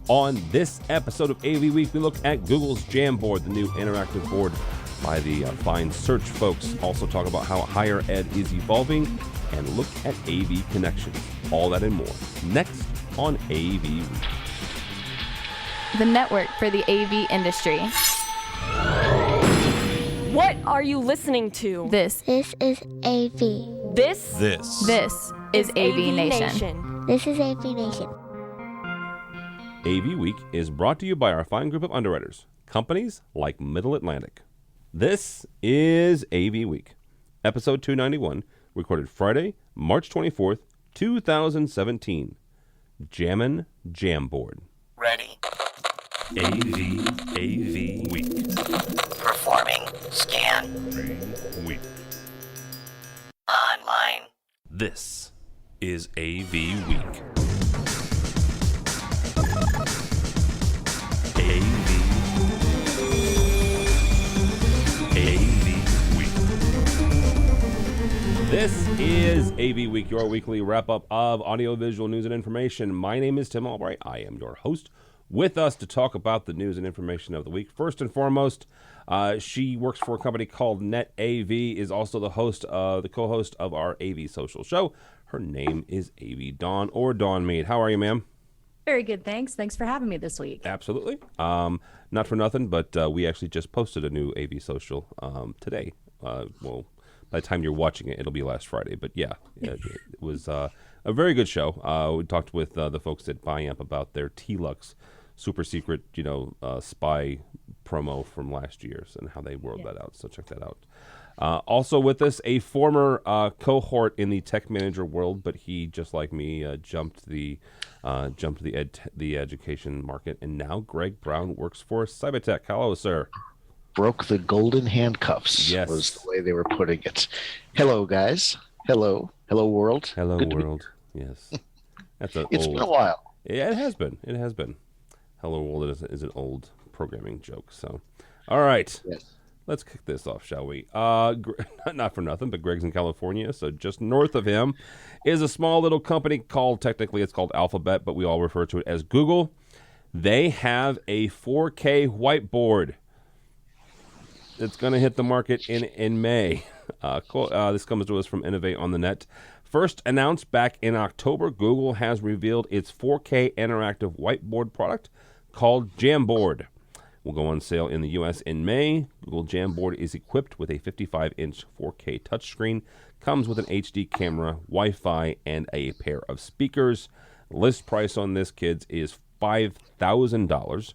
On this episode of AV Week, we look at Google's Jamboard, the new interactive board by the fine search folks. Also talk about how higher ed is evolving and look at AV connections. All that and more next on AV Week. The network for the AV industry. What are you listening to? This is AV. This is AVNation. This is AVNation. AV Week is brought to you by our fine group of underwriters, companies like Middle Atlantic. This is AV Week, episode 291, recorded Friday, March 24th, 2017. Jammin Jamboard. Ready. AV Week. Performing scan. Week. Online. This is AV Week. AV Week. This is AV Week, your weekly wrap-up of audiovisual news and information. My name is Tim Albright. I am your host. With us to talk about the news and information of the week. First and foremost, she works for a company called NetAV, is also the co-host of our AV Social show. Her name is AV Dawn, or Dawn Meade. How are you, ma'am? Very good, thanks. Thanks for having me this week. Absolutely. Not for nothing, but we actually just posted a new AV Social today. Well, by the time you're watching it, it'll be last Friday. But yeah, it was a very good show. We talked with the folks at Biamp about their T-Lux super secret, spy promo from last year's and how they rolled that out. So check that out. Also with us, a former cohort in the tech manager world, but he, just like me, jumped the education market, and now Greg Brown works for SybaTek. Hello, sir. Broke the golden handcuffs. Yes, was the way they were putting it. Hello, guys. Hello world. Hello, Good world. Yes, it's been a while. Yeah, it has been. Hello, world is an old programming joke. So, all right. Yes. Let's kick this off, shall we? Not for nothing, but Greg's in California, so just north of him is a small little company technically it's called Alphabet, but we all refer to it as Google. They have a 4K whiteboard that's going to hit the market in May. This comes to us from Innovate on the Net. First announced back in October, Google has revealed its 4K interactive whiteboard product called Jamboard. Will go on sale in the U.S. in May. Google Jamboard is equipped with a 55-inch 4K touchscreen, comes with an HD camera, Wi-Fi, and a pair of speakers. List price on this, kids, is $5,000.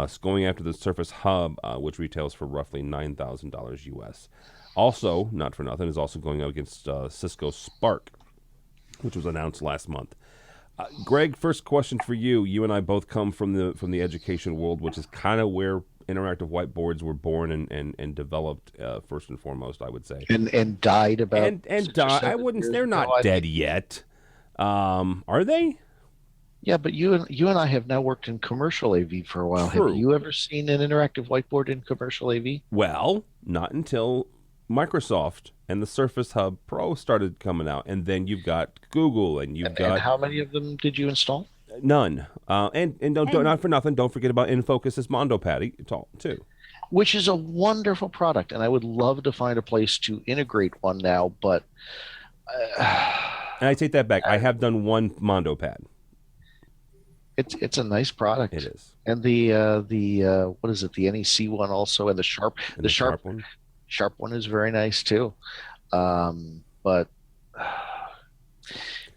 It's going after the Surface Hub, which retails for roughly $9,000 U.S. Also, not for nothing, is also going up against Cisco Spark, which was announced last month. Greg, first question for you. You and I both come from the education world, which is kind of where interactive whiteboards were born and developed first and foremost, I would say. And died about and died. I wouldn't. They're not dead yet. Are they? Yeah, but you and I have now worked in commercial AV for a while. True. Have you ever seen an interactive whiteboard in commercial AV? Well, not until Microsoft and the Surface Hub Pro started coming out, and then you've got Google, and you've got. And how many of them did you install? None. And not for nothing. Don't forget about InFocus's Mondo Patty too, which is a wonderful product, and I would love to find a place to integrate one now. But and I take that back. I have done one Mondo Pad. It's a nice product. It is. And the what is it? The NEC one also, and the Sharp one. Sharp one is very nice too. But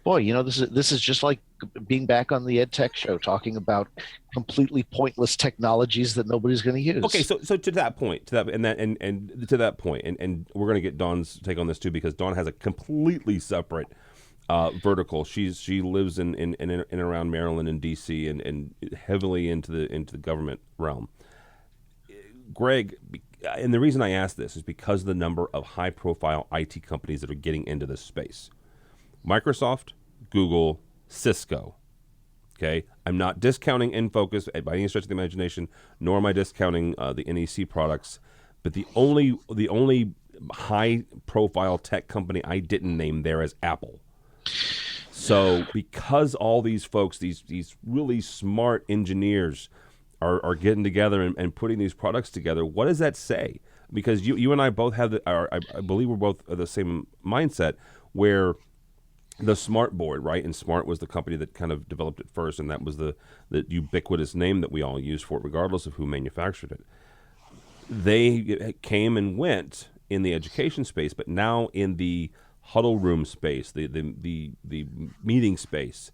boy, this is just like being back on the EdTech show, talking about completely pointless technologies that nobody's going to use. Okay, so to that point, and we're going to get Dawn's take on this too, because Dawn has a completely separate vertical. She lives in around Maryland and DC and heavily into the government realm. Greg, and the reason I ask this is because of the number of high-profile IT companies that are getting into this space. Microsoft, Google, Cisco. Okay, I'm not discounting InFocus by any stretch of the imagination, nor am I discounting the NEC products. But the only high-profile tech company I didn't name there is Apple. So because all these folks, these really smart engineers are getting together and putting these products together, what does that say? Because you and I both have I believe we're both of the same mindset, where the Smart board, right? And Smart was the company that kind of developed it first, and that was the ubiquitous name that we all use for it, regardless of who manufactured it. They came and went in the education space, but now in the huddle room space, the meeting space,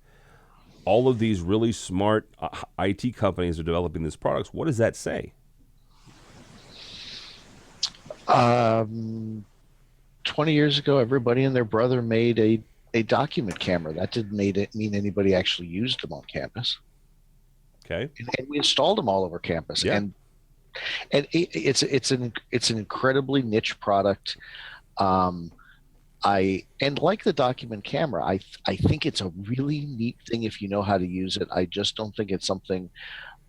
all of these really smart IT companies are developing these products. What does that say? 20 years ago, everybody and their brother made a document camera. That didn't mean anybody actually used them on campus. Okay. And we installed them all over campus. Yeah. And it's an incredibly niche product. Like the document camera, I think it's a really neat thing if you know how to use it. I just don't think it's something.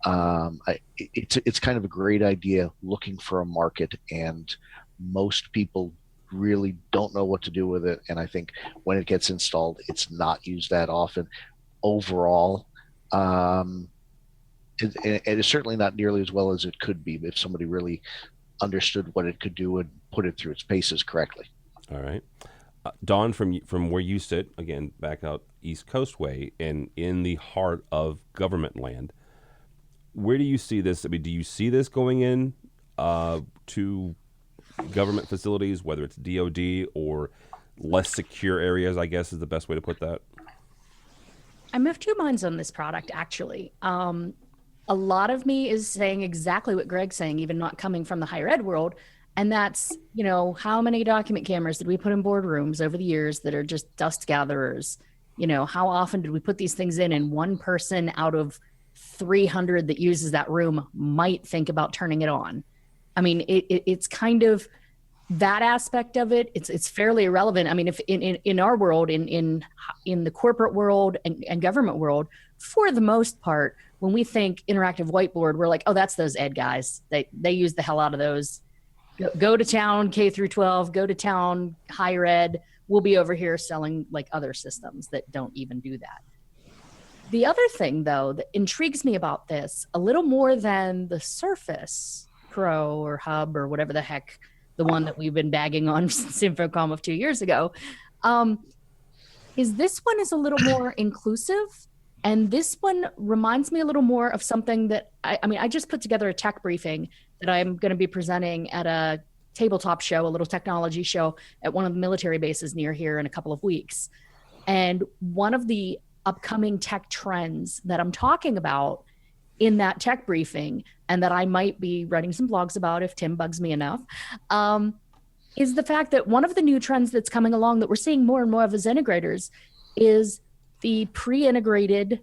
It's kind of a great idea looking for a market, and most people really don't know what to do with it. And I think when it gets installed, it's not used that often. Overall, it is certainly not nearly as well as it could be if somebody really understood what it could do and put it through its paces correctly. All right. Dawn, from where you sit, again, back out East Coast way and in the heart of government land, where do you see this? I mean, do you see this going in to government facilities, whether it's DOD or less secure areas, I guess is the best way to put that? I'm of two minds on this product, actually. A lot of me is saying exactly what Greg's saying, even not coming from the higher ed world. And that's, how many document cameras did we put in boardrooms over the years that are just dust gatherers? How often did we put these things in, and one person out of 300 that uses that room might think about turning it on? I mean, it's kind of that aspect of it. It's fairly irrelevant. I mean, if in our world, in the corporate world and government world, for the most part, when we think interactive whiteboard, we're like, oh, that's those ed guys. They use the hell out of those. Go to town K through 12, go to town higher ed. We'll be over here selling like other systems that don't even do that. The other thing, though, that intrigues me about this a little more than the Surface Pro or Hub or whatever the heck, the one that we've been bagging on since InfoComm of 2 years ago, is this one is a little more inclusive. And this one reminds me a little more of something that, I just put together a tech briefing that I'm going to be presenting at a tabletop show, a little technology show at one of the military bases near here in a couple of weeks. And one of the upcoming tech trends that I'm talking about in that tech briefing, and that I might be writing some blogs about if Tim bugs me enough, is the fact that one of the new trends that's coming along that we're seeing more and more of as integrators is the pre-integrated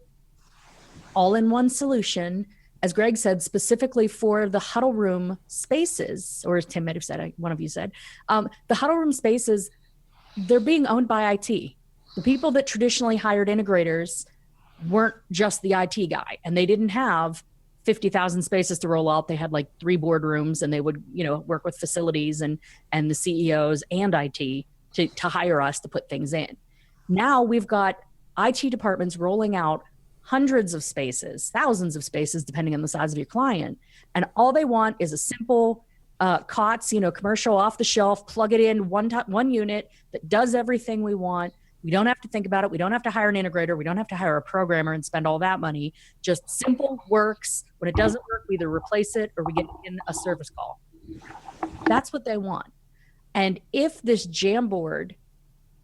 all-in-one solution, as Greg said, specifically for the huddle room spaces, or as Tim might have said, one of you said, the huddle room spaces, they're being owned by IT. The people that traditionally hired integrators weren't just the IT guy, and they didn't have 50,000 spaces to roll out. They had like 3 boardrooms, and they would, work with facilities and the CEOs and IT to hire us to put things in. Now we've got IT departments rolling out hundreds of spaces, thousands of spaces, depending on the size of your client. And all they want is a simple COTS, commercial off the shelf, plug it in, one unit that does everything we want. We don't have to think about it. We don't have to hire an integrator. We don't have to hire a programmer and spend all that money. Just simple works. When it doesn't work, we either replace it or we get in a service call. That's what they want. And if this Jamboard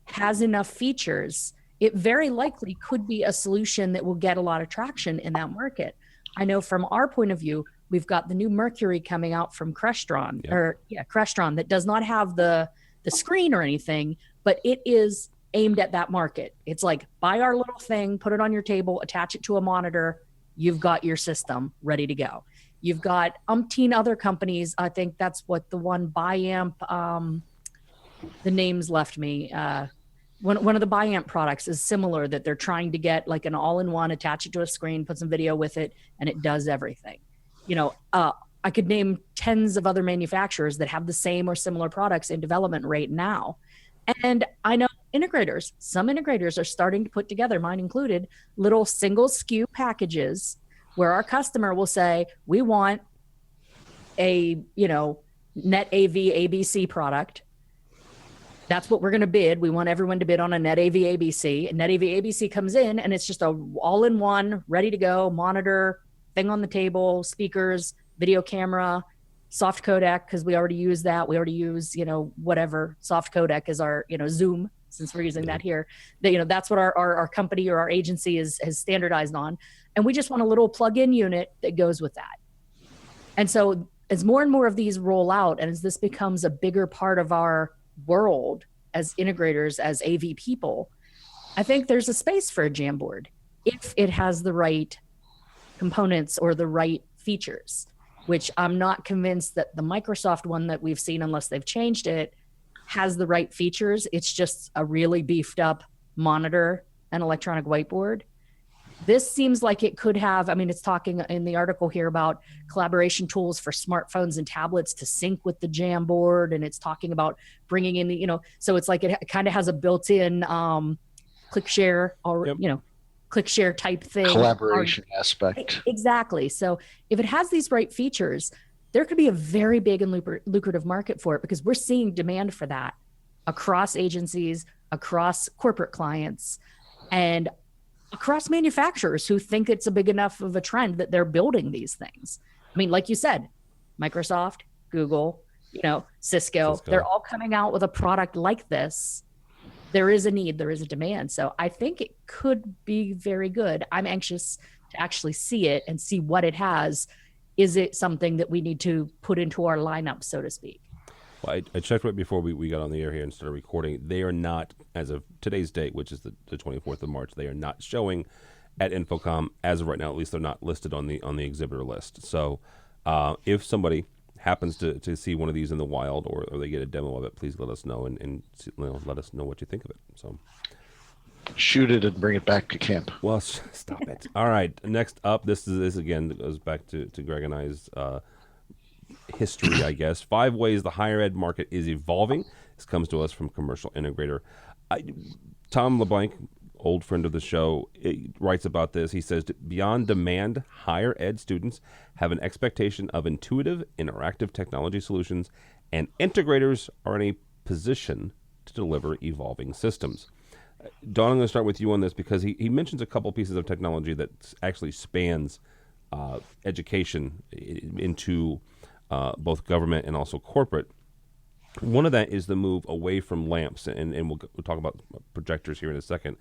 has enough features, it very likely could be a solution that will get a lot of traction in that market. I know from our point of view, we've got the new Mercury coming out from Crestron, Crestron, that does not have the screen or anything, but it is aimed at that market. It's like, buy our little thing, put it on your table, attach it to a monitor, you've got your system ready to go. You've got umpteen other companies. I think that's what the one Biamp, the names left me. One of the Biamp products is similar, that they're trying to get like an all-in-one, attach it to a screen, put some video with it, and it does everything. I could name tens of other manufacturers that have the same or similar products in development right now. And I know integrators, some integrators are starting to put together, mine included, little single SKU packages where our customer will say, we want a, Net AV ABC product. That's what we're going to bid. We want everyone to bid on a Net AV ABC. And Net AV ABC comes in and it's just a all-in-one, ready to go monitor, thing on the table, speakers, video camera, soft codec, because we already use that. We already use, whatever soft codec is our, Zoom, since we're using that here. That's what our company or our agency has standardized on. And we just want a little plug-in unit that goes with that. And so as more and more of these roll out, and as this becomes a bigger part of our world as integrators, as AV people, I think there's a space for a Jamboard if it has the right components or the right features, which I'm not convinced that the Microsoft one that we've seen, unless they've changed it, has the right features. It's just a really beefed up monitor and electronic whiteboard. This seems like it could have, it's talking in the article here about collaboration tools for smartphones and tablets to sync with the Jamboard. And it's talking about bringing in so it's like it kind of has a built-in click share or, click share type thing. Collaboration aspect. Exactly. So if it has these right features, there could be a very big and lucrative market for it, because we're seeing demand for that across agencies, across corporate clients, and across manufacturers who think it's a big enough of a trend that they're building these things. Like you said, Microsoft, Google, Cisco, they're all coming out with a product like this. There is a need, there is a demand. So I think it could be very good. I'm anxious to actually see it and see what it has. Is it something that we need to put into our lineup, so to speak? Well, I checked right before we got on the air here and started recording. They are not, as of today's date, which is the 24th of March, they are not showing at Infocom as of right now. At least they're not listed on the exhibitor list. So if somebody happens to see one of these in the wild, or they get a demo of it, please let us know and let us know what you think of it. So shoot it and bring it back to camp. Well, stop it. All right. Next up, this again goes back to Greg and I's history, I guess. 5 ways the higher ed market is evolving. This comes to us from Commercial Integrator. Tom LeBlanc, old friend of the show, writes about this. He says, beyond demand, higher ed students have an expectation of intuitive, interactive technology solutions, and integrators are in a position to deliver evolving systems. Don, I'm going to start with you on this, because he mentions a couple pieces of technology that actually spans education into both government and also corporate. One of that is the move away from lamps, and we'll talk about projectors here in a second.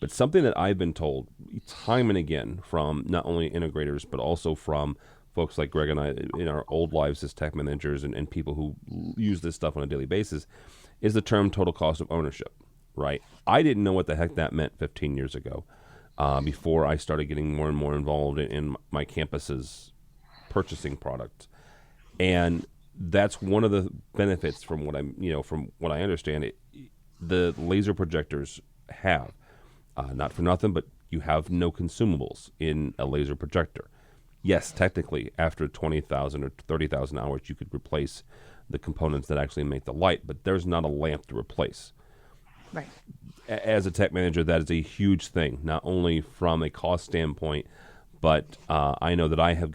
But something that I've been told time and again from not only integrators, but also from folks like Greg and I in our old lives as tech managers and people who use this stuff on a daily basis, is the term total cost of ownership, right? I didn't know what the heck that meant 15 years ago before I started getting more and more involved in my campus's purchasing products. And that's one of the benefits from what I understand it. The laser projectors have, not for nothing, but you have no consumables in a laser projector. Yes, technically, after 20,000 or 30,000 hours, you could replace the components that actually make the light, but there's not a lamp to replace. Right. As a tech manager, that is a huge thing, not only from a cost standpoint, but I know that I had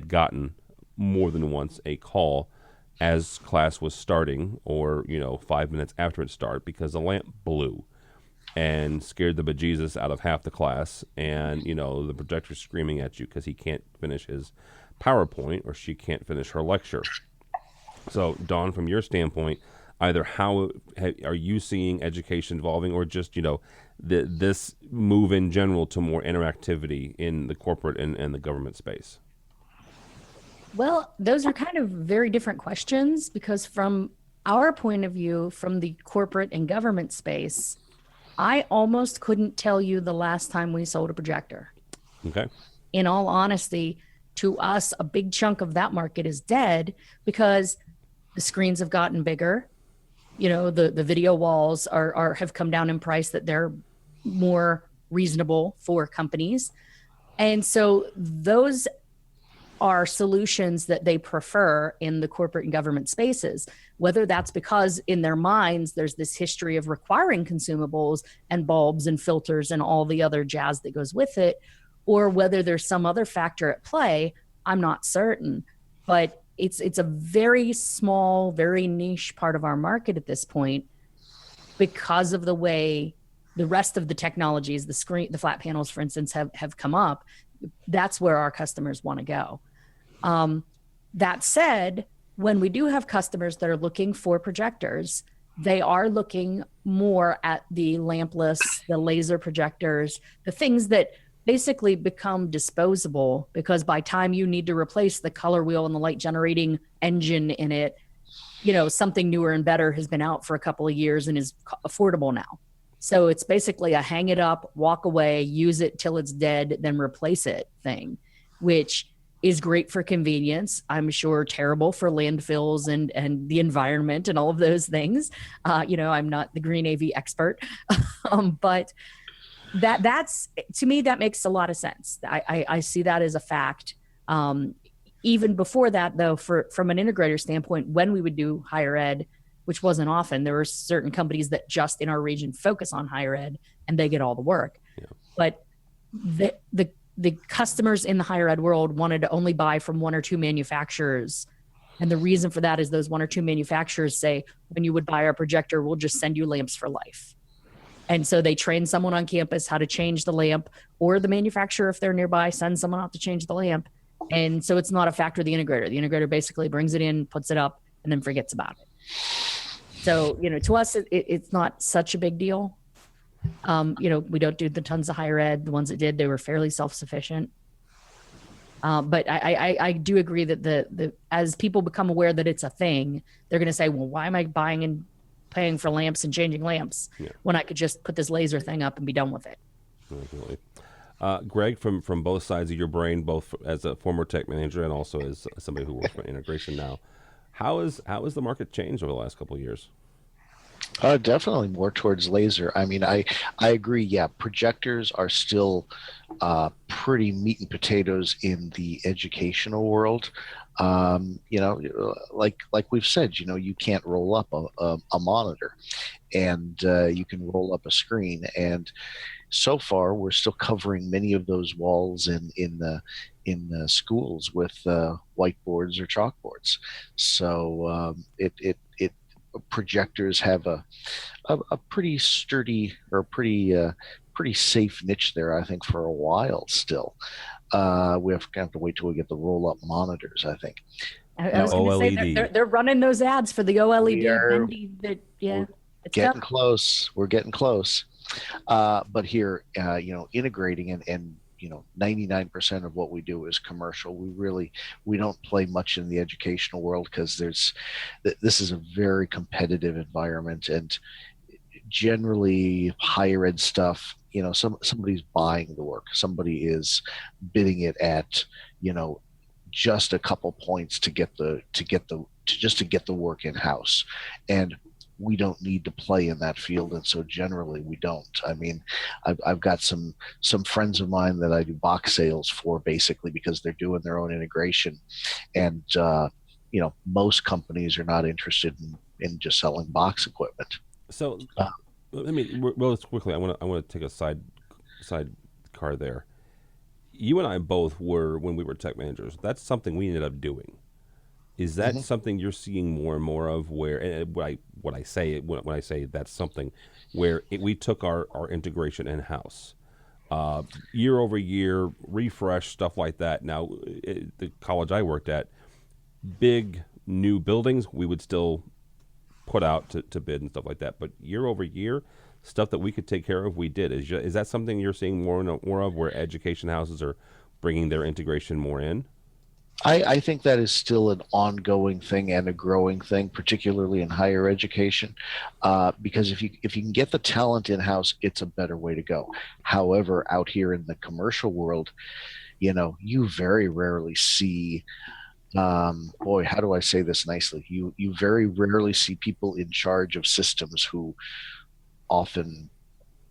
gotten more than once a call as class was starting, or 5 minutes after it started, because the lamp blew and scared the bejesus out of half the class, and the projector's screaming at you because he can't finish his PowerPoint or she can't finish her lecture. So Dawn, from your standpoint, either how are you seeing education evolving, or just this move in general to more interactivity in the corporate and the government space? Well, those are kind of very different questions, because from our point of view, from the corporate and government space, I almost couldn't tell you the last time we sold a projector. Okay. In all honesty, to us, a big chunk of that market is dead, because the screens have gotten bigger. The video walls have come down in price, that they're more reasonable for companies. And so those are solutions that they prefer in the corporate and government spaces, whether that's because in their minds there's this history of requiring consumables and bulbs and filters and all the other jazz that goes with it, or whether there's some other factor at play. I'm not certain, but it's a very small, very niche part of our market at this point because of the way the rest of the technologies, the flat panels, for instance, have come up. That's where our customers want to go. That said, when we do have customers that are looking for projectors, they are looking more at the lampless, the laser projectors, the things that basically become disposable, because by time you need to replace the color wheel and the light generating engine in it, something newer and better has been out for a couple of years and is affordable now. So it's basically a hang it up, walk away, use it till it's dead, then replace it thing, which is great for convenience. I'm sure terrible for landfills and the environment and all of those things. I'm not the green AV expert, but that's to me, that makes a lot of sense. I see that as a fact. Even before that, though, from an integrator standpoint, when we would do higher ed, which wasn't often, there were certain companies that just in our region focus on higher ed and they get all the work. Yeah. But the customers in the higher ed world wanted to only buy from one or two manufacturers. And the reason for that is those one or two manufacturers say, when you would buy our projector, we'll just send you lamps for life. And so they train someone on campus how to change the lamp, or the manufacturer, if they're nearby, sends someone out to change the lamp. And so it's not a factor of the integrator. The integrator basically brings it in, puts it up, and then forgets about it. So, to us, it's not such a big deal. We don't do the tons of higher ed. The ones that did, they were fairly self-sufficient. But I do agree that as people become aware that it's a thing, they're going to say, well, why am I buying and paying for lamps and changing lamps when I could just put this laser thing up and be done with it? Definitely. Greg, from both sides of your brain, both as a former tech manager and also as somebody who works for integration now, how has the market changed over the last couple of years? Definitely more towards laser. I mean, I agree. Yeah, projectors are still pretty meat and potatoes in the educational world. Like we've said, you can't roll up a monitor, and you can roll up a screen. And so far, we're still covering many of those walls in the schools with whiteboards or chalkboards. So projectors have a pretty sturdy or pretty safe niche there, I think, for a while still. We have to wait till we get the roll-up monitors, I think. I was going to say they're running those ads for the OLED. It's getting close. We're getting close. But here, integrating and 99% of what we do is commercial. We don't play much in the educational world because this is a very competitive environment, and generally higher ed stuff, somebody's buying the work. Somebody is bidding it at, just a couple points to get the work in house. And we don't need to play in that field, and so generally we don't. I mean, I've got some friends of mine that I do box sales for, basically because they're doing their own integration, and most companies are not interested in just selling box equipment. So, real quickly, I want to take a side car there. You and I both were, when we were tech managers, that's something we ended up doing. Is that something you're seeing more and more of, where when I say that's something where we took our integration in-house, year over year, refresh, stuff like that? Now, the college I worked at, big new buildings, we would still put out to bid and stuff like that. But year over year, stuff that we could take care of, we did. Is that something you're seeing more of, where education houses are bringing their integration more in? I think that is still an ongoing thing and a growing thing, particularly in higher education, because if you can get the talent in-house, it's a better way to go. However, out here in the commercial world, you very rarely see, how do I say this nicely? You very rarely see people in charge of systems who often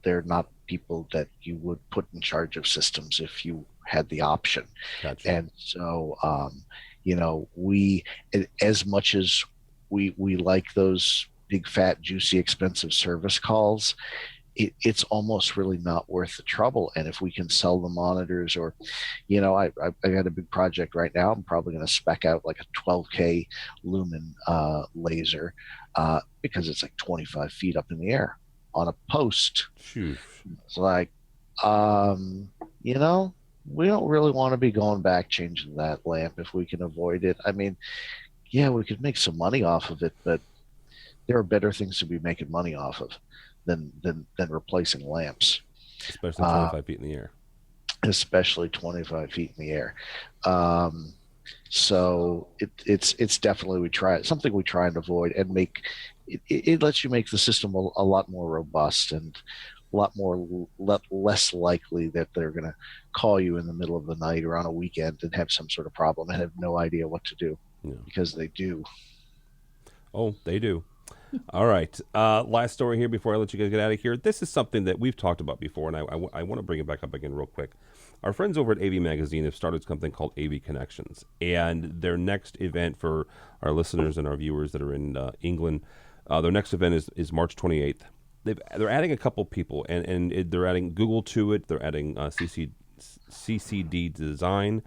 they're not people that you would put in charge of systems if you had the option. Gotcha. And so, we, as much as we like those big, fat, juicy, expensive service calls, it's almost really not worth the trouble. And if we can sell the monitors, or, I got a big project right now. I'm probably going to spec out like a 12K lumen laser because it's like 25 feet up in the air on a post. Phew. It's like, we don't really want to be going back changing that lamp if we can avoid it. I mean, yeah, we could make some money off of it, but there are better things to be making money off of than replacing lamps, Especially 25 feet in the air. especially 25 feet in the air. So it's definitely something we try and avoid, and make it lets you make the system a lot more robust and a lot less likely that they're going to call you in the middle of the night or on a weekend and have some sort of problem and have no idea what to do, because they do. Oh, they do. All right. Last story here before I let you guys get out of here. This is something that we've talked about before, and I want to bring it back up again real quick. Our friends over at AV Magazine have started something called AV Connections, and their next event for our listeners and our viewers that are in England, their next event is March 28th. They're adding a couple people, and they're adding Google to it. They're adding CCD Design.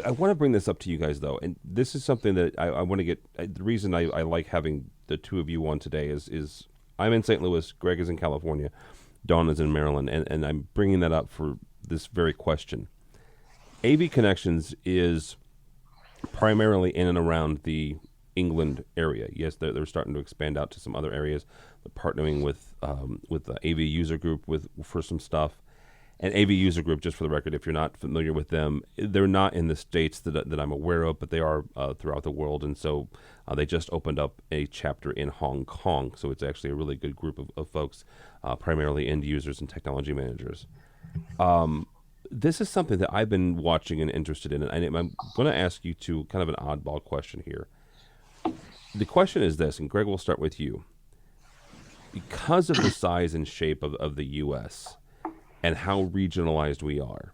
I want to bring this up to you guys, though, and this is something that I want to get. The reason I like having the two of you on today is I'm in St. Louis, Greg is in California, Dawn is in Maryland, and I'm bringing that up for this very question. AV Connections is primarily in and around the England area. Yes, they're starting to expand out to some other areas. They're partnering with the AV User Group for some stuff. And AV User Group, just for the record, if you're not familiar with them, they're not in the States that I'm aware of, but they are throughout the world. And so they just opened up a chapter in Hong Kong. So it's actually a really good group of folks, primarily end users and technology managers. This is something that I've been watching and interested in. And I'm going to ask you two kind of an oddball question here. The question is this, and Greg, we'll start with you. Because of the size and shape of the U.S., and how regionalized we are,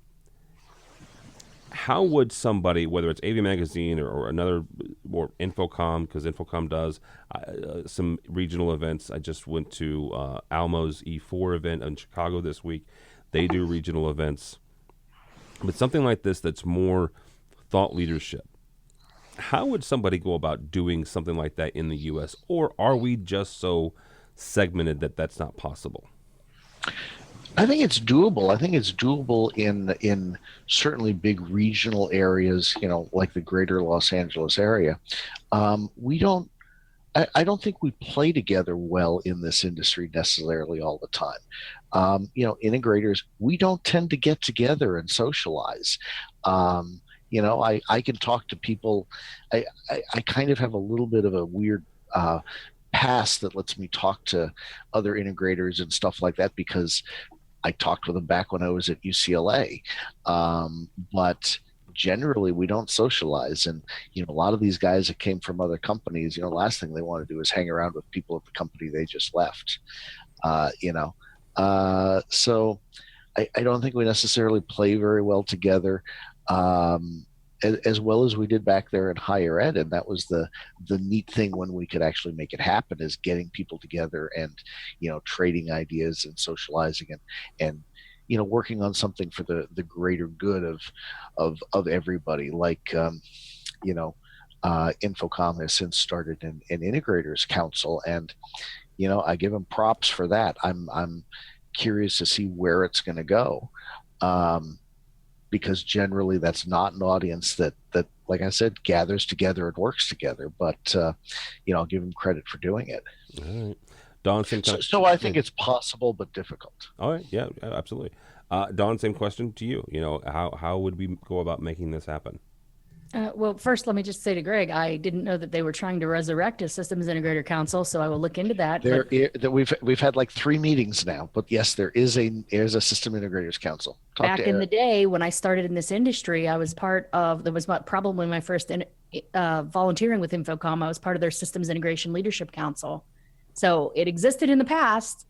how would somebody, whether it's AV Magazine or another, or Infocom, because Infocom does some regional events. I just went to Almo's E4 event in Chicago this week. They do regional events. But something like this that's more thought leadership, how would somebody go about doing something like that in the U.S., or are we just so segmented that that's not possible? I think it's doable. I think it's doable in certainly big regional areas, like the greater Los Angeles area. I don't think we play together well in this industry necessarily all the time. Integrators, we don't tend to get together and socialize. I can talk to people. I kind of have a little bit of a weird past that lets me talk to other integrators and stuff like that, because I talked with them back when I was at UCLA. But generally we don't socialize. And, a lot of these guys that came from other companies, last thing they want to do is hang around with people at the company they just left, So I don't think we necessarily play very well together. As well as we did back there in higher ed. And that was the neat thing when we could actually make it happen, is getting people together and, trading ideas and socializing and working on something for the greater good of everybody. Like, Infocom has since started an integrators council, and, I give them props for that. I'm curious to see where it's going to go. Because generally that's not an audience that, like I said, gathers together and works together. But, I'll give them credit for doing it. All right. Dawn, so I think it's possible, but difficult. All right. Yeah, absolutely. Dawn, same question to you. How would we go about making this happen? Well, first, let me just say to Greg, I didn't know that they were trying to resurrect a systems integrator council, so I will look into that. We've had like 3 meetings now, but yes, there is a system integrators council. Back in the day when I started in this industry, I was probably my first volunteering with Infocom. I was part of their systems integration leadership council. So it existed in the past,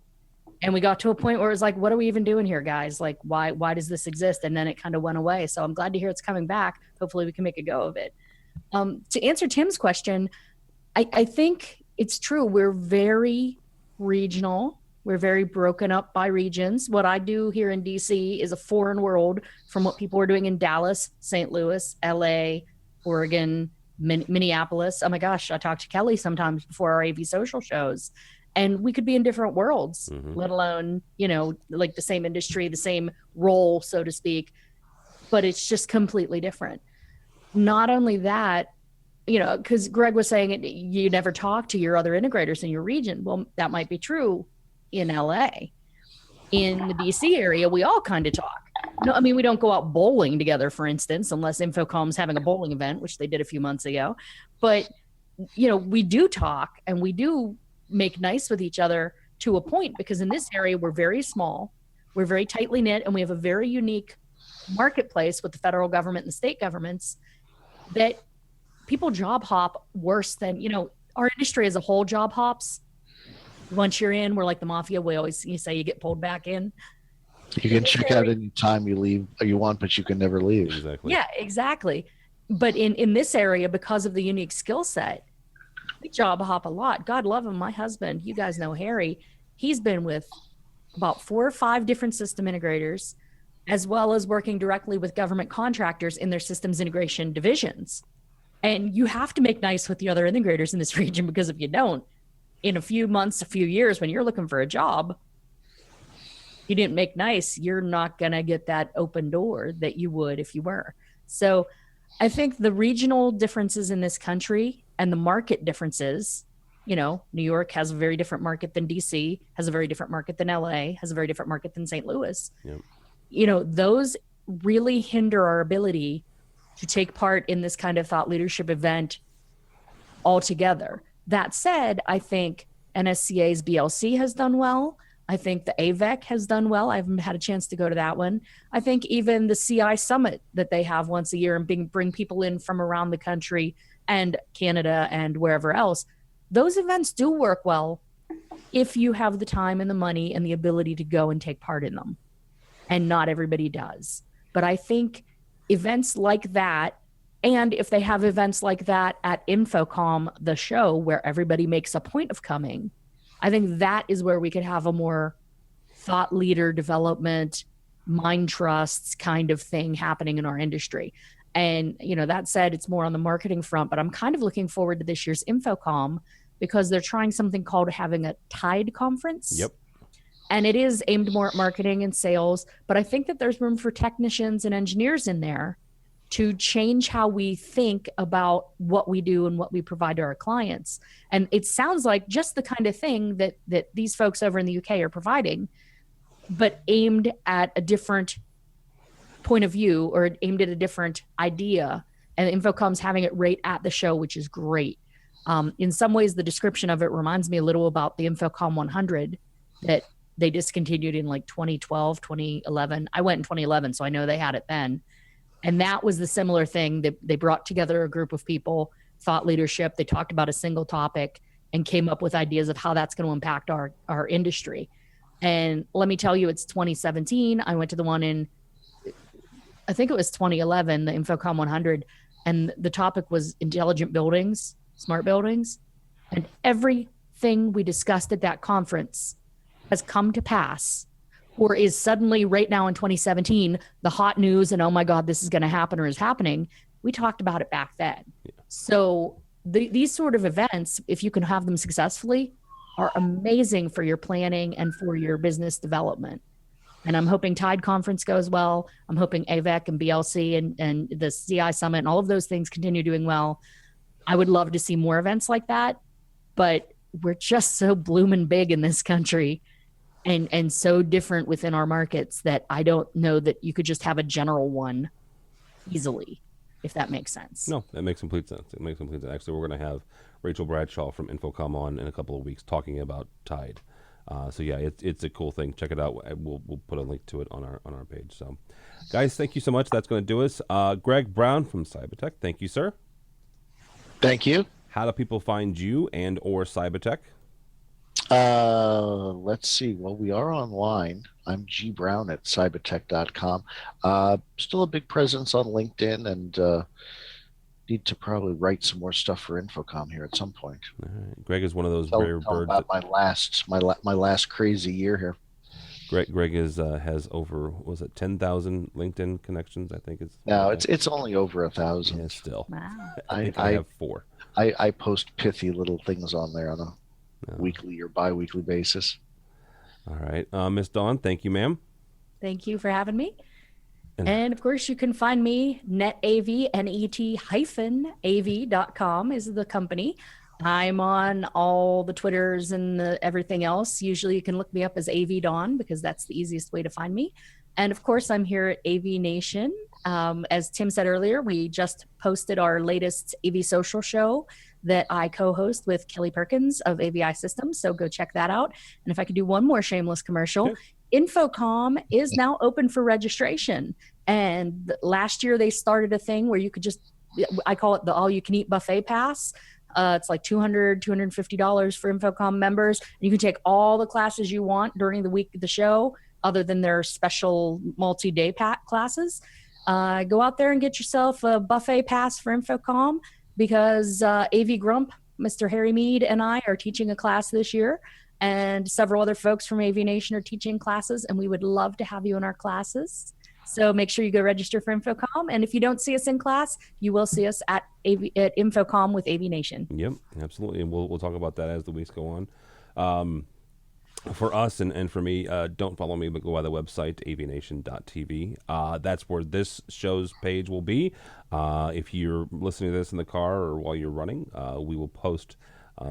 And we got to a point where it was like, what are we even doing here, guys? Like, why does this exist? And then it kind of went away. So I'm glad to hear it's coming back. Hopefully we can make a go of it. To answer Tim's question, I think it's true. We're very regional. We're very broken up by regions. What I do here in DC is a foreign world from what people are doing in Dallas, St. Louis, LA, Oregon, Minneapolis. Oh my gosh, I talk to Kelly sometimes before our AV social shows. And we could be in different worlds, let alone, like the same industry, the same role, so to speak, but it's just completely different. Not only that, because Greg was saying you never talk to your other integrators in your region. Well, that might be true in LA. In the DC area, we all kind of talk. No, I mean, we don't go out bowling together, for instance, unless Infocom's having a bowling event, which they did a few months ago. But, we do talk and we do make nice with each other to a point, because in this area we're very small, we're very tightly knit, and we have a very unique marketplace with the federal government and the state governments that people job hop worse than our industry as a whole job hops. Once you're in, we're like the mafia. You say you get pulled back in. You can check out any time you leave you want, but you can never leave. Exactly. Yeah, exactly. But in this area, because of the unique skill set, we job hop a lot. God love him. My husband, you guys know Harry, he's been with about 4 or 5 different system integrators, as well as working directly with government contractors in their systems integration divisions. And you have to make nice with the other integrators in this region, because if you don't, in a few months, a few years, when you're looking for a job, you didn't make nice, you're not going to get that open door that you would if you were. So I think the regional differences in this country and the market differences, New York has a very different market than DC, has a very different market than LA, has a very different market than St. Louis. Yep. Those really hinder our ability to take part in this kind of thought leadership event altogether. That said, I think NSCA's BLC has done well. I think the AVEC has done well. I haven't had a chance to go to that one. I think even the CI Summit that they have once a year and bring people in from around the country and Canada and wherever else, those events do work well if you have the time and the money and the ability to go and take part in them. And not everybody does. But I think events like that, and if they have events like that at Infocom, the show where everybody makes a point of coming, I think that is where we could have a more thought leader development, mind trusts kind of thing happening in our industry. And, that said, it's more on the marketing front, but I'm kind of looking forward to this year's Infocom because they're trying something called having a Tide conference. Yep. And it is aimed more at marketing and sales, but I think that there's room for technicians and engineers in there to change how we think about what we do and what we provide to our clients. And it sounds like just the kind of thing that these folks over in the UK are providing, but aimed at a different point of view or aimed at a different idea. And Infocom's having it right at the show, which is great. In some ways, the description of it reminds me a little about the Infocom 100 that they discontinued in like 2012, 2011. I went in 2011, so I know they had it then. And that was the similar thing. They brought together a group of people, thought leadership. They talked about a single topic and came up with ideas of how that's going to impact our industry. And let me tell you, it's 2017. I went to the one in, I think it was 2011, the Infocom 100. And the topic was intelligent buildings, smart buildings. And everything we discussed at that conference has come to pass, or is suddenly right now in 2017, the hot news and, oh my God, this is going to happen or is happening. We talked about it back then. Yeah. So these sort of events, if you can have them successfully, are amazing for your planning and for your business development. And I'm hoping Tide Conference goes well. I'm hoping AVEC and BLC and the CI Summit and all of those things continue doing well. I would love to see more events like that, but we're just so bloomin' big in this country and so different within our markets that I don't know that you could just have a general one easily, if that makes sense. No, that makes complete sense. It makes complete sense. Actually, we're going to have Rachel Bradshaw from Infocom on in a couple of weeks talking about Tide. So yeah, it's a cool thing. Check it out. We'll put a link to it on our page. So, guys, thank you so much. That's going to do us. Greg Brown from SybaTek. Thank you, sir. Thank you. How do people find you and or SybaTek? Let's see. Well, we are online. I'm G Brown at SybaTek.com. Still a big presence on LinkedIn, and need to probably write some more stuff for Infocom here at some point. All right. Greg is one of those Tell rare birds. about my last crazy year here. Greg is has over, was it 10,000 LinkedIn connections? I think it's No, it's only over 1,000. yeah, still. Wow. I think I have 4. I post pithy little things on there on a weekly or bi-weekly basis. All right, Miss Dawn, thank you, ma'am. Thank you for having me. And- And of course, you can find me net-av.com is the company. I'm on all the Twitters and everything else. Usually you can look me up as AV Dawn because that's the easiest way to find me. And of course, I'm here at AVNation. As Tim said earlier, we just posted our latest AV social show that I co-host with Kelly Perkins of AVI Systems. So go check that out. And if I could do one more shameless commercial, Infocom is now open for registration. And last year they started a thing where you could just, I call it the all-you-can-eat buffet pass. It's like $200, $250 for Infocom members. You can take all the classes you want during the week of the show, other than their special multi-day classes. Go out there and get yourself a buffet pass for Infocom because AV Grump, Mr. Harry Meade, and I are teaching a class this year. And several other folks from AVNation are teaching classes, and we would love to have you in our classes. So make sure you go register for Infocom. And if you don't see us in class, you will see us at Infocom with AVNation. Yep, absolutely. And we'll talk about that as the weeks go on. For us and for me, don't follow me, but go by the website, avnation.tv. That's where this show's page will be. If you're listening to this in the car or while you're running, we will post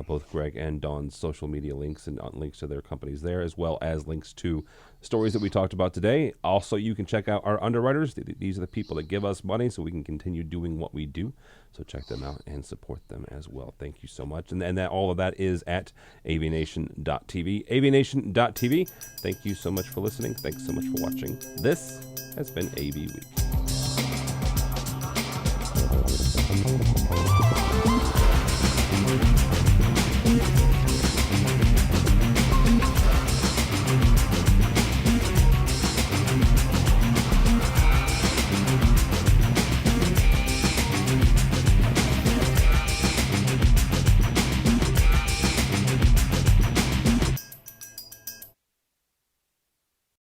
both Greg and Dawn's social media links and links to their companies there, as well as links to stories that we talked about today. Also, you can check out our underwriters. These are the people that give us money so we can continue doing what we do. So check them out and support them as well. Thank you so much. And that all of that is at avnation.tv. avnation.tv. Thank you so much for listening. Thanks so much for watching. This has been AV Week.